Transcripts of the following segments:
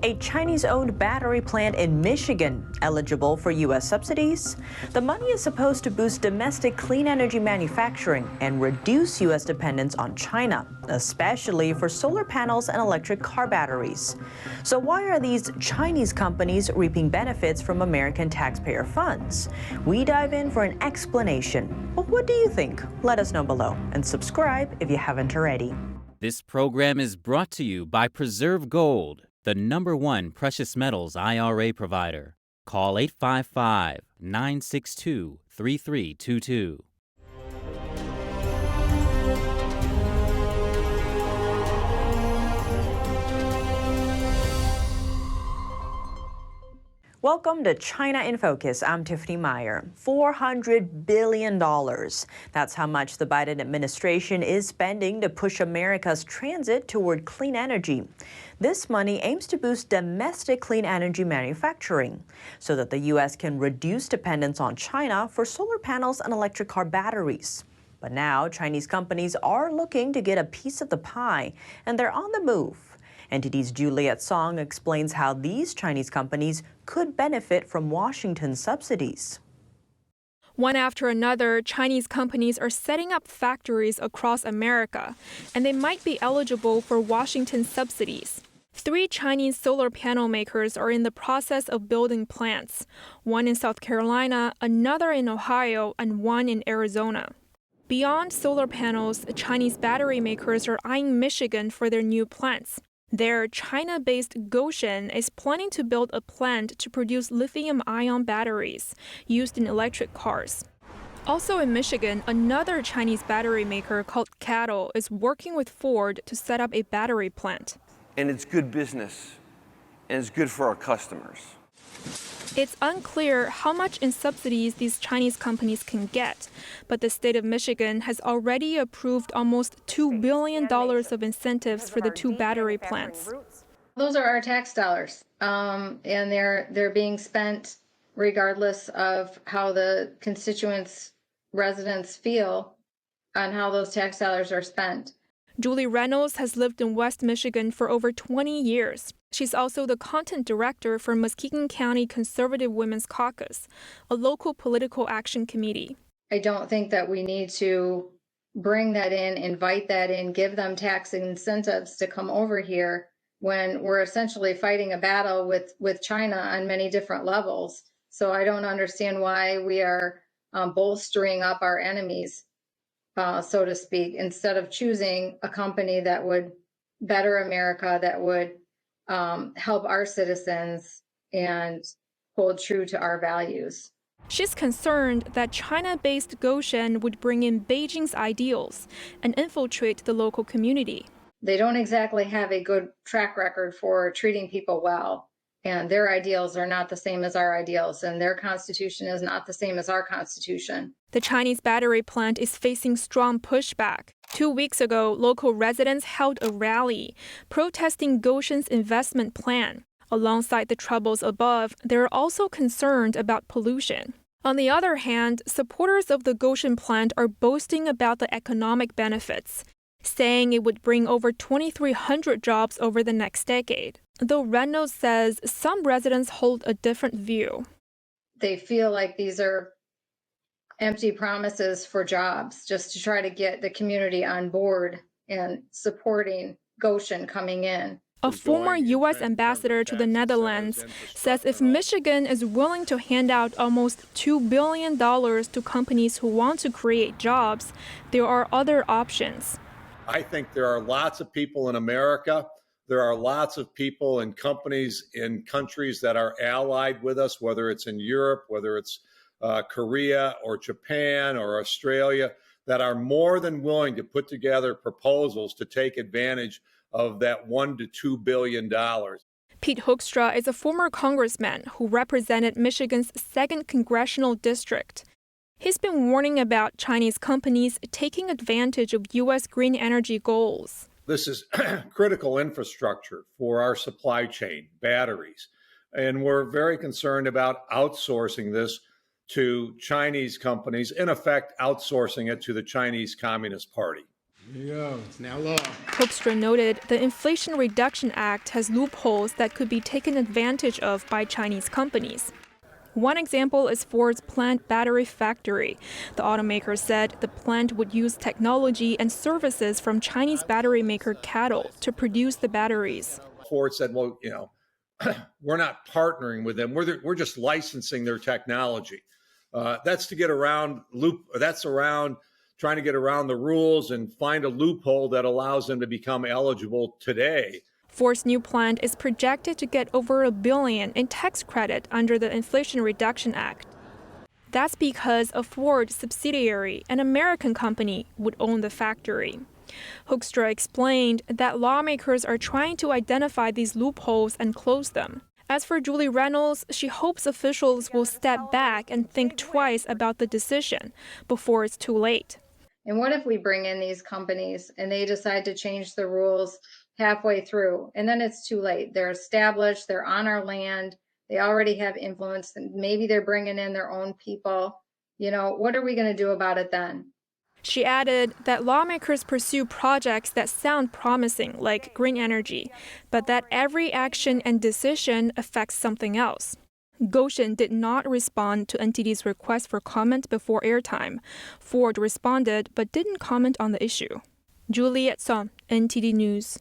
A Chinese-owned battery plant in Michigan eligible for U.S. subsidies. The money is supposed to boost domestic clean energy manufacturing and reduce U.S. dependence on China, especially for solar panels and electric car batteries. So why are these Chinese companies reaping benefits from American taxpayer funds? We dive in for an explanation. Well, what do you think? Let us know below and subscribe if you haven't already. This program is brought to you by Preserve Gold, the #1 precious metals IRA provider. Call 855-962-3322. Welcome to China in Focus. I'm Tiffany Meyer. $400 billion. That's how much the Biden administration is spending to push America's transit toward clean energy. This money aims to boost domestic clean energy manufacturing so that the U.S. can reduce dependence on China for solar panels and electric car batteries. But now Chinese companies are looking to get a piece of the pie, and they're on the move. NTD's Juliet Song explains how these Chinese companies could benefit from Washington's subsidies. One after another, Chinese companies are setting up factories across America, and they might be eligible for Washington subsidies. 3 Chinese solar panel makers are in the process of building plants, one in South Carolina, another in Ohio, and one in Arizona. Beyond solar panels, Chinese battery makers are eyeing Michigan for their new plants. There, China-based Gotion is planning to build a plant to produce lithium-ion batteries used in electric cars. Also in Michigan, another Chinese battery maker called Cattle is working with Ford to set up a battery plant. And it's good business, and it's good for our customers. It's unclear how much in subsidies these Chinese companies can get, but the state of Michigan has already approved almost $2 billion of incentives for the 2 battery plants. Those are our tax dollars, and they're being spent regardless of how the constituents, residents feel on how those tax dollars are spent. Julie Reynolds has lived in West Michigan for over 20 years. She's also the content director for Muskegon County Conservative Women's Caucus, a local political action committee. I don't think that we need to bring that in, invite that in, give them tax incentives to come over here when we're essentially fighting a battle with China on many different levels. So I don't understand why we are bolstering up our enemies, so to speak, instead of choosing a company that would better America, that would help our citizens and hold true to our values. She's concerned that China-based Gotion would bring in Beijing's ideals and infiltrate the local community. They don't exactly have a good track record for treating people well, and their ideals are not the same as our ideals, and their constitution is not the same as our constitution. The Chinese battery plant is facing strong pushback. 2 weeks ago, local residents held a rally protesting Gotion's investment plan. Alongside the troubles above, they're also concerned about pollution. On the other hand, supporters of the Gotion plant are boasting about the economic benefits, saying it would bring over 2,300 jobs over the next decade. Though Reynolds says some residents hold a different view. They feel like these are empty promises for jobs, just to try to get the community on board and supporting Gotion coming in. A former U.S. ambassador to the Netherlands says if Michigan is willing to hand out almost $2 billion to companies who want to create jobs, there are other options. I think there are lots of people in America. There are lots of people and companies in countries that are allied with us, whether it's in Europe, whether it's Korea or Japan or Australia, that are more than willing to put together proposals to take advantage of that $1 to $2 billion. Pete Hoekstra is a former congressman who represented Michigan's 2nd congressional district. He's been warning about Chinese companies taking advantage of U.S. green energy goals. This is critical infrastructure for our supply chain, batteries, and we're very concerned about outsourcing this to Chinese companies, in effect outsourcing it to the Chinese Communist Party. Here you go. It's now law. Hoekstra noted the Inflation Reduction Act has loopholes that could be taken advantage of by Chinese companies. One example is Ford's plant battery factory. The automaker said the plant would use technology and services from Chinese battery maker CATL to produce the batteries. Ford said, well, we're not partnering with them. We're just licensing their technology. That's to get around trying to get around the rules and find a loophole that allows them to become eligible today. Ford's new plant is projected to get over $1 billion in tax credit under the Inflation Reduction Act. That's because a Ford subsidiary, an American company, would own the factory. Hoekstra explained that lawmakers are trying to identify these loopholes and close them. As for Julie Reynolds, she hopes officials will step back and think twice about the decision before it's too late. And what if we bring in these companies and they decide to change the rules halfway through, and then it's too late? They're established, they're on our land, they already have influence, and maybe they're bringing in their own people. What are we going to do about it then? She added that lawmakers pursue projects that sound promising, like green energy, but that every action and decision affects something else. Goshen did not respond to NTD's request for comment before airtime. Ford responded but didn't comment on the issue. Juliet Song, NTD News.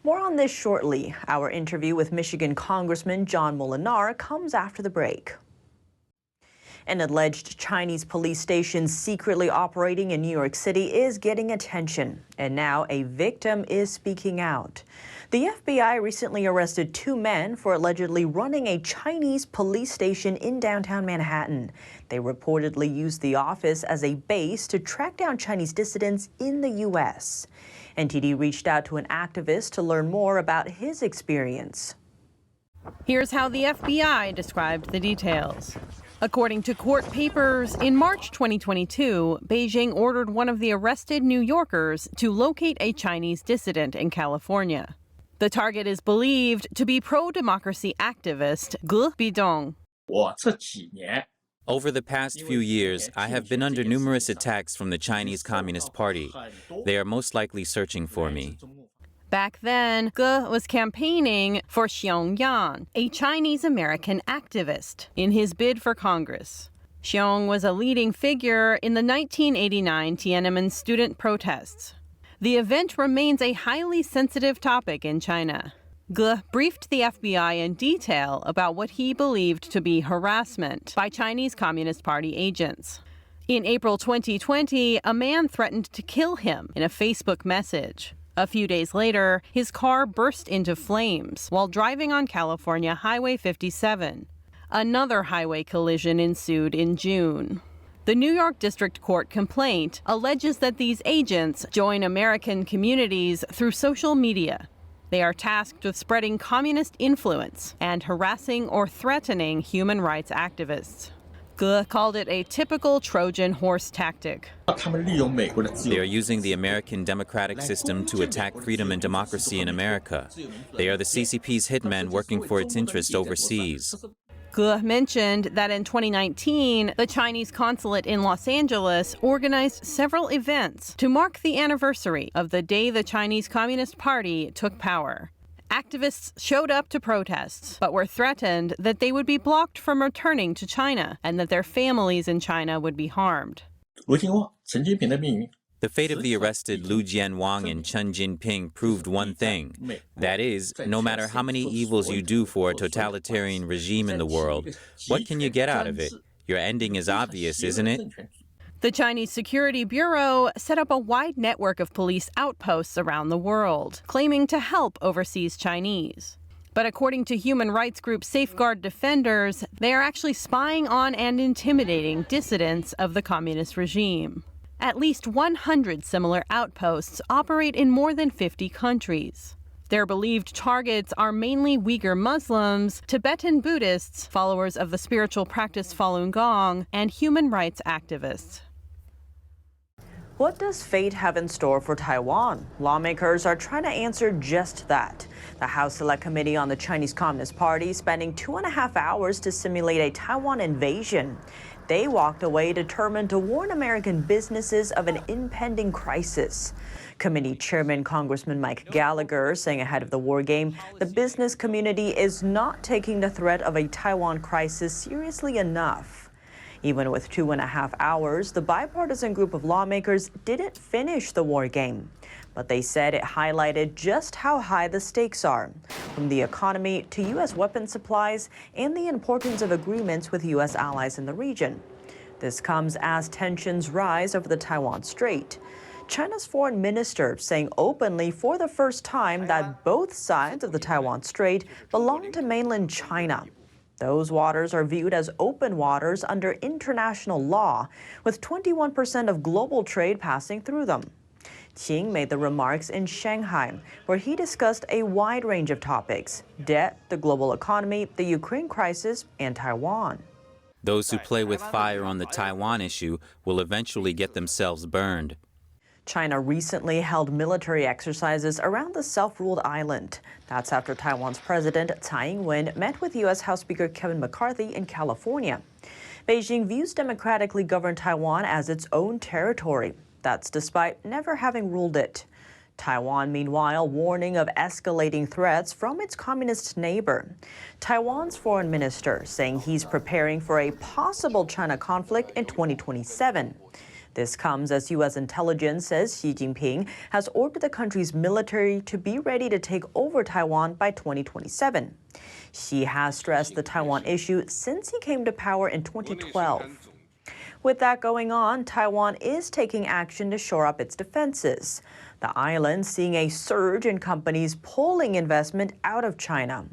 More on this shortly. Our interview with Michigan Congressman John Molinar comes after the break. An alleged Chinese police station secretly operating in New York City is getting attention, and now a victim is speaking out. The FBI recently arrested 2 men for allegedly running a Chinese police station in downtown Manhattan. They reportedly used the office as a base to track down Chinese dissidents in the U.S. NTD reached out to an activist to learn more about his experience. Here's how the FBI described the details. According to court papers, in March 2022, Beijing ordered one of the arrested New Yorkers to locate a Chinese dissident in California. The target is believed to be pro-democracy activist Ge Bidong. Over the past few years, I have been under numerous attacks from the Chinese Communist Party. They are most likely searching for me. Back then, Ge was campaigning for Xiong Yan, a Chinese-American activist, in his bid for Congress. Xiong was a leading figure in the 1989 Tiananmen student protests. The event remains a highly sensitive topic in China. Ge briefed the FBI in detail about what he believed to be harassment by Chinese Communist Party agents. In April 2020, a man threatened to kill him in a Facebook message. A few days later, his car burst into flames while driving on California Highway 57. Another highway collision ensued in June. The New York District Court complaint alleges that these agents join American communities through social media. They are tasked with spreading communist influence and harassing or threatening human rights activists. Ge called it a typical Trojan horse tactic. They are using the American democratic system to attack freedom and democracy in America. They are the CCP's hitmen working for its interest overseas. Ge mentioned that in 2019, the Chinese consulate in Los Angeles organized several events to mark the anniversary of the day the Chinese Communist Party took power. Activists showed up to protests, but were threatened that they would be blocked from returning to China and that their families in China would be harmed. The fate of the arrested Lu Jianwang and Chen Jinping proved one thing. That is, no matter how many evils you do for a totalitarian regime in the world, what can you get out of it? Your ending is obvious, isn't it? The Chinese Security Bureau set up a wide network of police outposts around the world, claiming to help overseas Chinese. But according to human rights group Safeguard Defenders, they are actually spying on and intimidating dissidents of the communist regime. At least 100 similar outposts operate in more than 50 countries. Their believed targets are mainly Uyghur Muslims, Tibetan Buddhists, followers of the spiritual practice Falun Gong, and human rights activists. What does fate have in store for Taiwan? Lawmakers are trying to answer just that. The House Select Committee on the Chinese Communist Party spending 2.5 hours to simulate a Taiwan invasion. They walked away determined to warn American businesses of an impending crisis. Committee Chairman Congressman Mike Gallagher saying ahead of the war game, the business community is not taking the threat of a Taiwan crisis seriously enough. Even with 2.5 hours, the bipartisan group of lawmakers didn't finish the war game. But they said it highlighted just how high the stakes are, from the economy to U.S. weapons supplies and the importance of agreements with U.S. allies in the region. This comes as tensions rise over the Taiwan Strait. China's foreign minister saying openly for the first time that both sides of the Taiwan Strait belong to mainland China. Those waters are viewed as open waters under international law, with 21% of global trade passing through them. Qing made the remarks in Shanghai, where he discussed a wide range of topics: debt, the global economy, the Ukraine crisis, and Taiwan. Those who play with fire on the Taiwan issue will eventually get themselves burned. China recently held military exercises around the self-ruled island. That's after Taiwan's president Tsai Ing-wen met with U.S. House Speaker Kevin McCarthy in California. Beijing views democratically governed Taiwan as its own territory. That's despite never having ruled it. Taiwan, meanwhile, warning of escalating threats from its communist neighbor. Taiwan's foreign minister saying he's preparing for a possible China conflict in 2027. This comes as U.S. intelligence says Xi Jinping has ordered the country's military to be ready to take over Taiwan by 2027. Xi has stressed the Taiwan issue since he came to power in 2012. With that going on, Taiwan is taking action to shore up its defenses. The island seeing a surge in companies pulling investment out of China.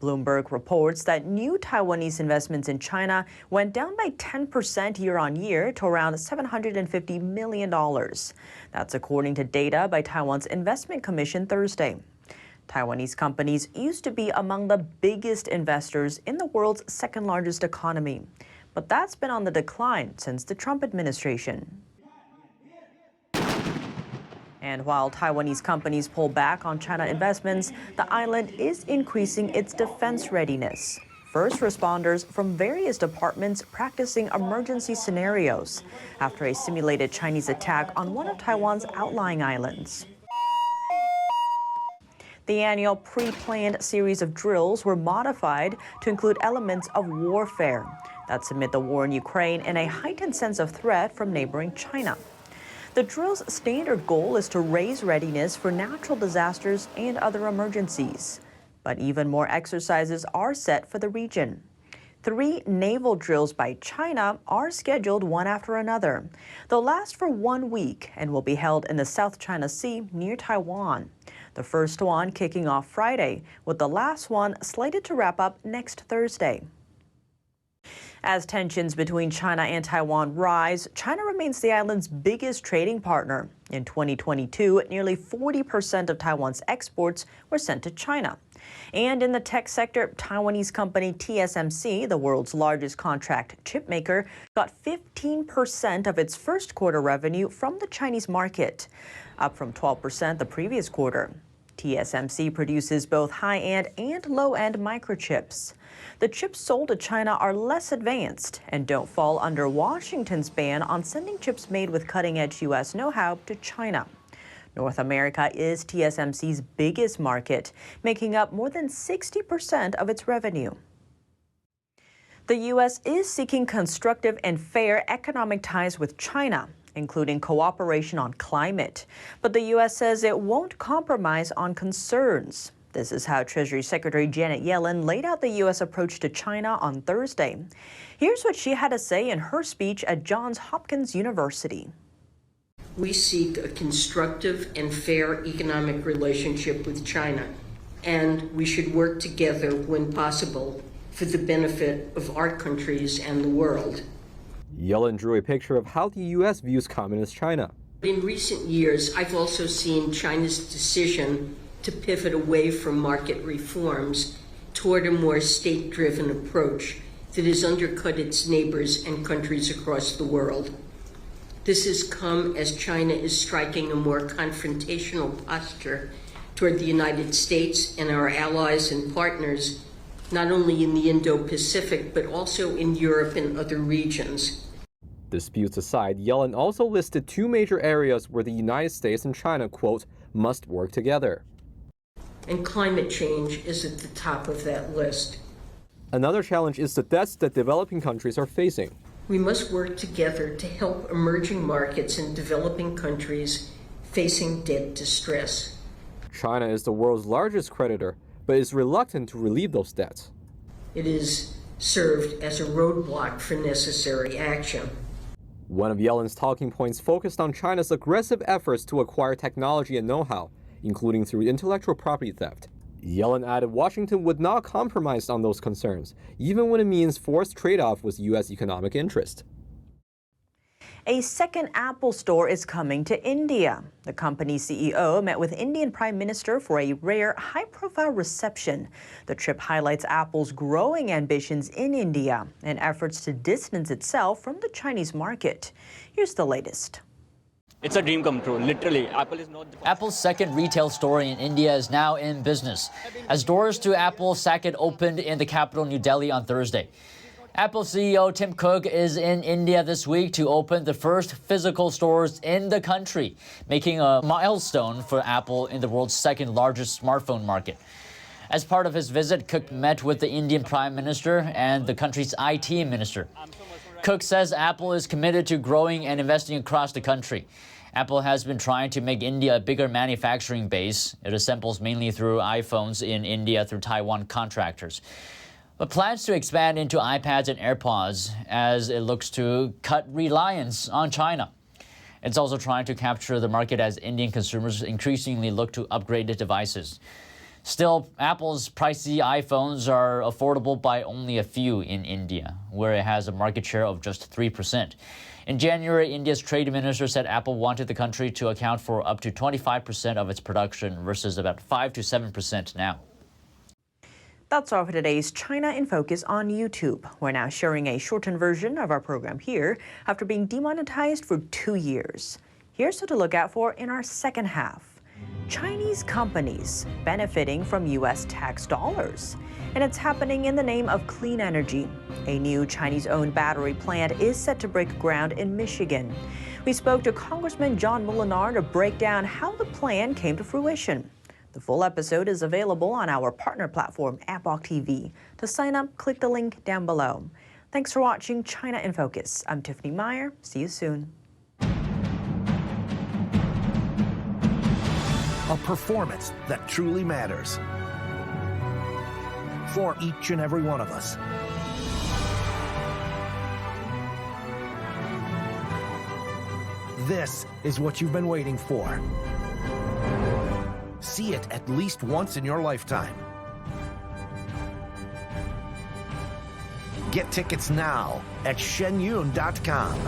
Bloomberg reports that new Taiwanese investments in China went down by 10% year-on-year to around $750 million. That's according to data by Taiwan's Investment Commission Thursday. Taiwanese companies used to be among the biggest investors in the world's second-largest economy. But that's been on the decline since the Trump administration. And while Taiwanese companies pull back on China investments, the island is increasing its defense readiness. First responders from various departments practicing emergency scenarios after a simulated Chinese attack on one of Taiwan's outlying islands. The annual pre-planned series of drills were modified to include elements of warfare. That's amid the war in Ukraine and a heightened sense of threat from neighboring China. The drill's standard goal is to raise readiness for natural disasters and other emergencies. But even more exercises are set for the region. 3 naval drills by China are scheduled one after another. They'll last for 1 week and will be held in the South China Sea near Taiwan. The first one kicking off Friday, with the last one slated to wrap up next Thursday. As tensions between China and Taiwan rise, China remains the island's biggest trading partner. In 2022, nearly 40% of Taiwan's exports were sent to China. And in the tech sector, Taiwanese company TSMC, the world's largest contract chip maker, got 15% of its first quarter revenue from the Chinese market, up from 12% the previous quarter. TSMC produces both high-end and low-end microchips. The chips sold to China are less advanced and don't fall under Washington's ban on sending chips made with cutting-edge U.S. know-how to China. North America is TSMC's biggest market, making up more than 60% of its revenue. The U.S. is seeking constructive and fair economic ties with China, including cooperation on climate. But the U.S. says it won't compromise on concerns. This is how Treasury Secretary Janet Yellen laid out the U.S. approach to China on Thursday. Here's what she had to say in her speech at Johns Hopkins University. We seek a constructive and fair economic relationship with China, and we should work together when possible for the benefit of our countries and the world. Yellen drew a picture of how the U.S. views communist China. In recent years, I've also seen China's decision to pivot away from market reforms toward a more state-driven approach that has undercut its neighbors and countries across the world. This has come as China is striking a more confrontational posture toward the United States and our allies and partners, not only in the Indo-Pacific, but also in Europe and other regions. Disputes aside, Yellen also listed two major areas where the United States and China, quote, must work together. And climate change is at the top of that list. Another challenge is the debts that developing countries are facing. We must work together to help emerging markets and developing countries facing debt distress. China is the world's largest creditor, but is reluctant to relieve those debts. It is served as a roadblock for necessary action. One of Yellen's talking points focused on China's aggressive efforts to acquire technology and know-how, including through intellectual property theft. Yellen added Washington would not compromise on those concerns, even when it means forced trade-off with U.S. economic interest. A second Apple store is coming to India. The company's CEO met with Indian Prime Minister for a rare, high-profile reception. The trip highlights Apple's growing ambitions in India and efforts to distance itself from the Chinese market. Here's the latest. It's a dream come true, literally. Apple's second retail store in India is now in business, as doors to Apple's second opened in the capital, New Delhi, on Thursday. Apple CEO Tim Cook is in India this week to open the first physical stores in the country, making a milestone for Apple in the world's second largest smartphone market. As part of his visit, Cook met with the Indian Prime Minister and the country's IT minister. Cook says Apple is committed to growing and investing across the country. Apple has been trying to make India a bigger manufacturing base. It assembles mainly through iPhones in India through Taiwan contractors, but plans to expand into iPads and AirPods as it looks to cut reliance on China. It's also trying to capture the market as Indian consumers increasingly look to upgrade their devices. Still, Apple's pricey iPhones are affordable by only a few in India, where it has a market share of just 3%. In January, India's trade minister said Apple wanted the country to account for up to 25% of its production versus about 5 to 7% now. That's all for today's China in Focus on YouTube. We're now sharing a shortened version of our program here after being demonetized for 2 years. Here's what to look out for in our second half. Chinese companies benefiting from U.S. tax dollars. And it's happening in the name of clean energy. A new Chinese-owned battery plant is set to break ground in Michigan. We spoke to Congressman John Molinar to break down how the plan came to fruition. The full episode is available on our partner platform, Apok TV. To sign up, click the link down below. Thanks for watching China in Focus. I'm Tiffany Meyer. See you soon. A performance that truly matters for each and every one of us. This is what you've been waiting for. See it at least once in your lifetime. Get tickets now at shenyun.com.